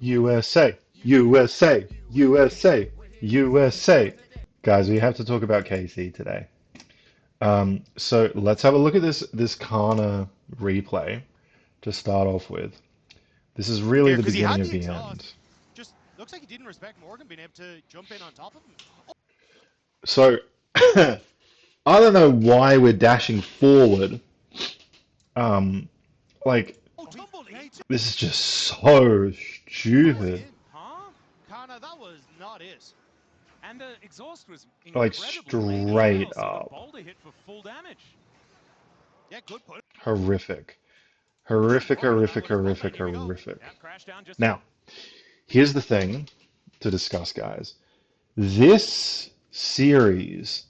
USA, USA, USA, USA. Guys, we have to talk about KC today. So let's have a look at this Kana replay to start off with. This is really Here, the because he beginning had of the the exhaust. end. Just looks like he didn't respect Morgan being able to jump in on top of him. So I don't know why we're dashing forward. Um, like Oh, tumbled A2. this is just so That was stupid. him. Huh? Kana, that was not it. And the exhaust was Like incredibly late as straight well, so the up. boulder hit for full damage. Yeah, good put. Horrific. Looking Horrific, worried about horrific, what his bot lane. horrific, Here we go. horrific. Yep, crash down just Now, here's the thing to discuss, guys. This series,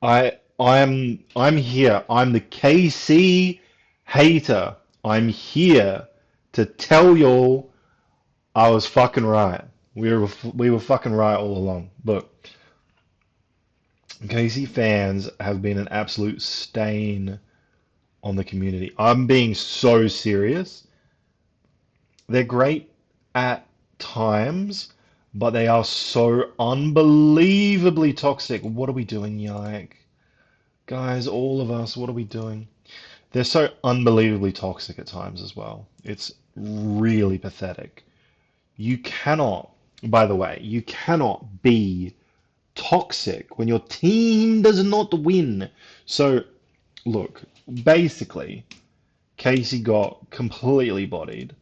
I'm here. I'm the KC hater. I'm here to tell y'all I was fucking right. We were fucking right all along. Look, KC fans have been an absolute stain on the community. I'm being so serious. They're great at times, but they are so unbelievably toxic. What are we doing, Yike? Guys, all of us, what are we doing? They're so unbelievably toxic at times as well. It's really pathetic. You cannot, by the way, you cannot be toxic when your team does not win. So, look, basically, Casey got completely bodied.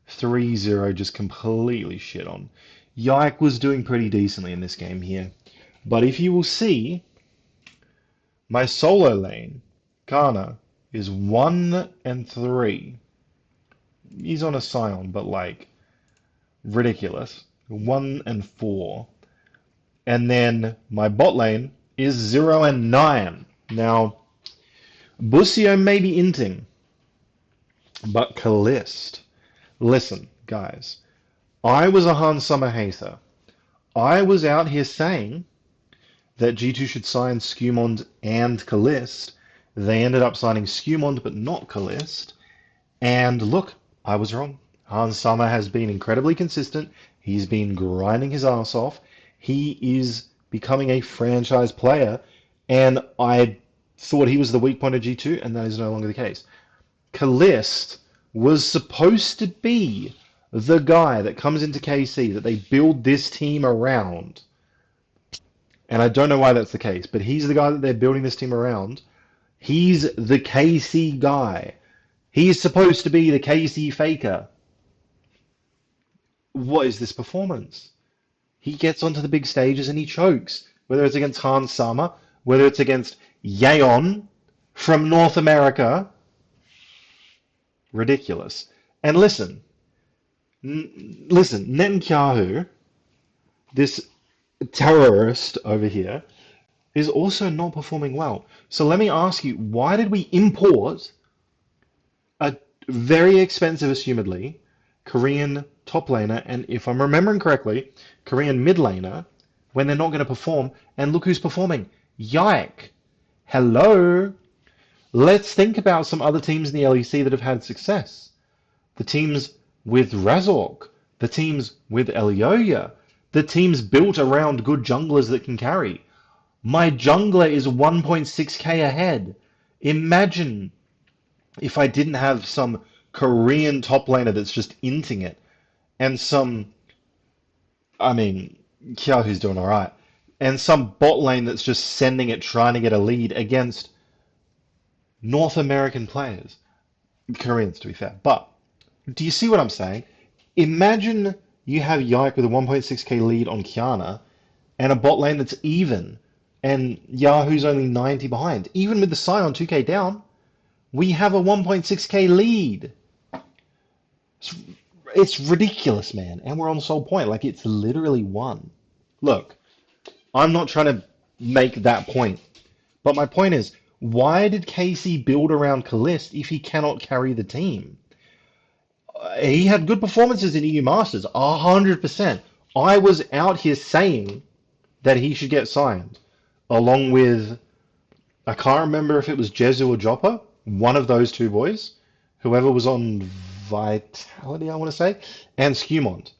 3-0 just completely shit on. Yike was doing pretty decently in this game here. But if you will see, my solo lane, Kana, is 1 and 3. He's on a Scion, but like ridiculous. 1 and 4. And then my bot lane is 0 and 9. Now, Busio may be inting, but Caliste. Listen, guys, I was a Han Summer hater. I was out here saying that G2 should sign Skumond and Caliste. They ended up signing Skumond but not Caliste. And look, I was wrong. Hans Summer has been incredibly consistent. He's been grinding his ass off. He is becoming a franchise player. And I thought he was the weak point of G2, and that is no longer the case. Caliste was supposed to be the guy that comes into KC that they build this team around. And I don't know why that's the case, but he's the guy that they're building this team around. He's the KC guy. He's supposed to be the KC faker. What is this performance? He gets onto the big stages and he chokes. Whether it's against Hans Sama, whether it's against Yeon from North America. Ridiculous. And listen, Netanyahu, this terrorist over here, is also not performing well. So let me ask you, why did we import a very expensive, assumedly, Korean top laner, and if I'm remembering correctly, Korean mid laner, when they're not going to perform, and look who's performing. Yike. Hello. Let's think about some other teams in the LEC that have had success. The teams with Razork, the teams with Elioya, the teams built around good junglers that can carry. My jungler is 1.6k ahead. Imagine if I didn't have some Korean top laner that's just inting it, and some, I mean, Kyahu's doing all right, and some bot lane that's just sending it, trying to get a lead against North American players, Koreans to be fair. But do you see what I'm saying? Imagine you have Yike with a 1.6k lead on Kiana, and a bot lane that's even, and Yahoo's only 90 behind. Even with the Scion 2k down, we have a 1.6k lead. It's ridiculous, man. And we're on the sole point. Like, it's literally one. Look, I'm not trying to make that point. But my point is, why did KC build around Caliste if he cannot carry the team? He had good performances in EU Masters, 100%. I was out here saying that he should get signed, along with, I can't remember if it was Jezu or Joppa, one of those two boys, whoever was on Vitality, I want to say, and Skewmont.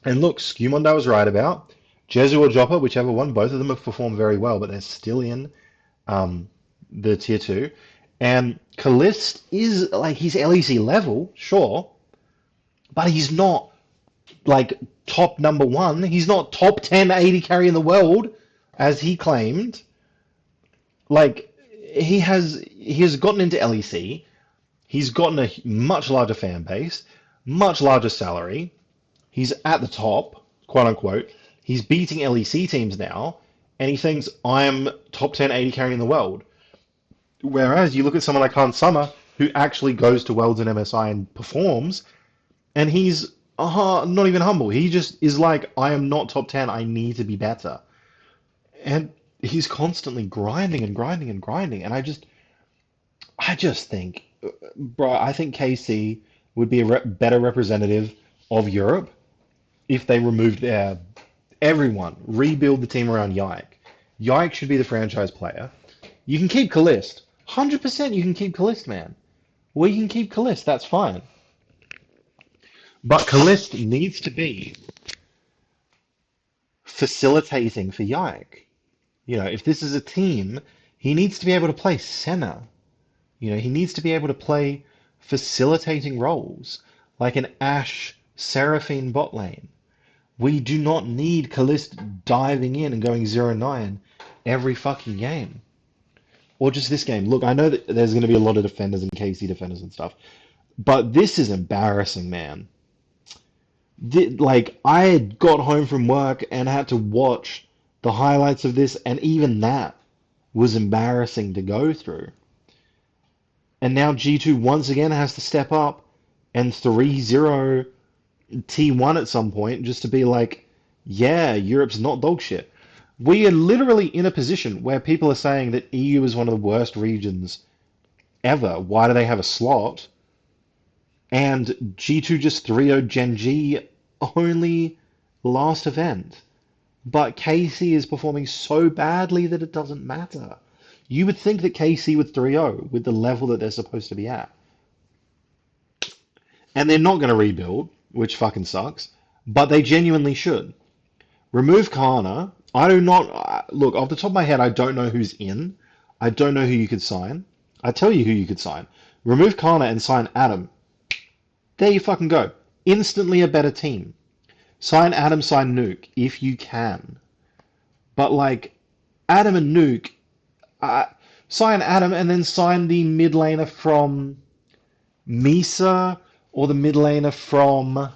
And look, Skewmont I was right about. Jezu or Joppa, whichever one, both of them have performed very well, but they're still in um, the tier two. And Caliste is like he's LEC level, sure, but he's not like top number one. He's not top 10 AD carry in the world, as he claimed. Like he has gotten into LEC. He's gotten a much larger fan base, much larger salary. He's at the top, quote unquote. He's beating LEC teams now, and he thinks I'm top 10 AD carry in the world. Whereas you look at someone like Hans Summer, who actually goes to Worlds and MSI and performs, and he's not even humble. He just is like, I am not top 10. I need to be better. And he's constantly grinding and grinding and grinding. And I just think, bro, I think KC would be a better representative of Europe if they removed everyone, rebuild the team around Yike. Yike should be the franchise player. You can keep Caliste. 100% you can keep Caliste, man. We can keep Caliste, that's fine. But Caliste needs to be facilitating for Yike. If this is a team, he needs to be able to play center. He needs to be able to play facilitating roles, like an Ashe Seraphine bot lane. We do not need Caliste diving in and going 0-9 every fucking game. Or just this game. Look, I know that there's going to be a lot of defenders and KC defenders and stuff, but this is embarrassing, man. Like, I had got home from work and had to watch the highlights of this, and even that was embarrassing to go through. And now G2 once again has to step up and 3-0 T1 at some point just to be like, yeah, Europe's not dog shit. We are literally in a position where people are saying that EU is one of the worst regions ever. Why do they have a slot? And G2 just 3-0 Gen G only last event. But KC is performing so badly that it doesn't matter. You would think that KC would 3-0 with the level that they're supposed to be at. And they're not going to rebuild, which fucking sucks, but they genuinely should. Remove Kana. I do not, look, off the top of my head, I don't know who's in. I don't know who you could sign. I tell you who you could sign. Remove Kana and sign Adam. There you fucking go. Instantly a better team. Sign Adam, sign Nuke, if you can. But like, Adam and Nuke, sign Adam and then sign the mid laner from Misa or the mid laner from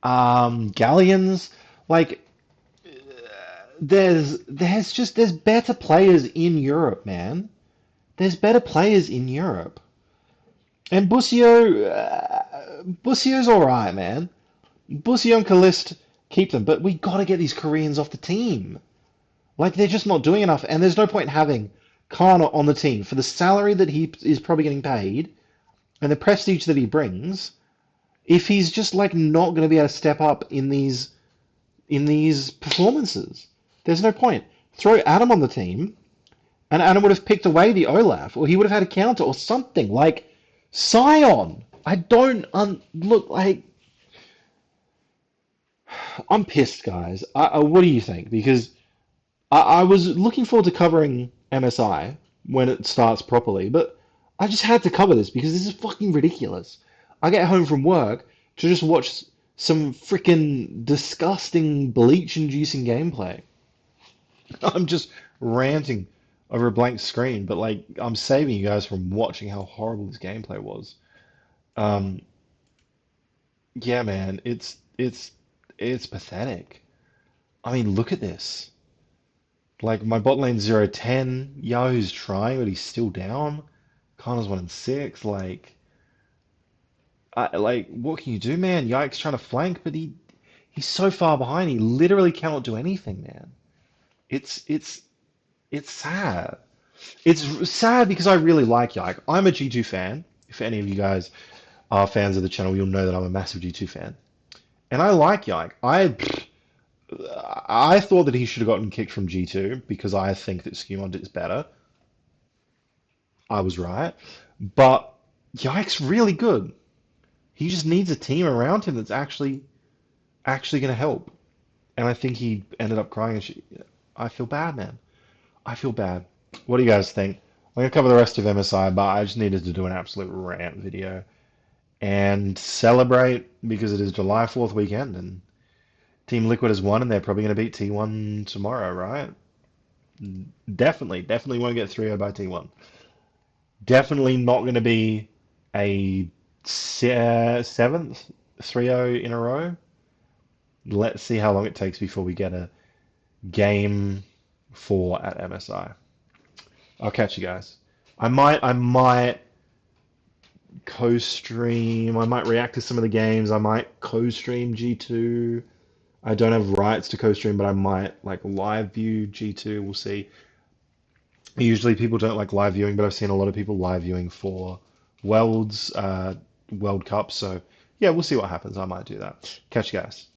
Galleons. Like, there's better players in Europe, man. There's better players in Europe. And Bussio's alright, man. Bussio and Caliste, keep them, but we gotta get these Koreans off the team. Like, they're just not doing enough, and there's no point having Kana on the team for the salary that he is probably getting paid and the prestige that he brings if he's just like not going to be able to step up in these performances. There's no point. Throw Adam on the team, and Adam would have picked away the Olaf, or he would have had a counter or something like Sion. I don't look like. I'm pissed, guys. What do you think? Because I was looking forward to covering MSI when it starts properly, but I just had to cover this because this is fucking ridiculous. I get home from work to just watch some freaking disgusting bleach-inducing gameplay. I'm just ranting over a blank screen, but like I'm saving you guys from watching how horrible this gameplay was. Um, yeah, man, it's pathetic. I mean, look at this. Like my bot lane 0-10, Yahoo's trying, but he's still down. Connor's 1-6. What can you do, man? Yike's trying to flank, but he's so far behind. He literally cannot do anything, man. It's sad. It's sad because I really like Yike. I'm a G2 fan. If any of you guys are fans of the channel, you'll know that I'm a massive G2 fan. And I like Yike. I thought that he should have gotten kicked from G2 because I think that Skewmont is better. I was right. But Yike's really good. He just needs a team around him that's actually going to help. And I think he ended up crying. I feel bad, man. I feel bad. What do you guys think? I'm gonna cover the rest of MSI, but I just needed to do an absolute rant video and celebrate because it is July 4th weekend and Team Liquid has won and they're probably going to beat T1 tomorrow, right? Definitely won't get 3-0 by T1. Definitely not going to be a seventh 3-0 in a row. Let's see how long it takes before we get a game 4 at MSI. I'll catch you guys. I might co-stream. I might react to some of the games. I might co-stream G2. I don't have rights to co-stream, but I might like live view G2. We'll see. Usually people don't like live viewing, but I've seen a lot of people live viewing for Worlds, World Cup. So yeah, we'll see what happens. I might do that. Catch you guys.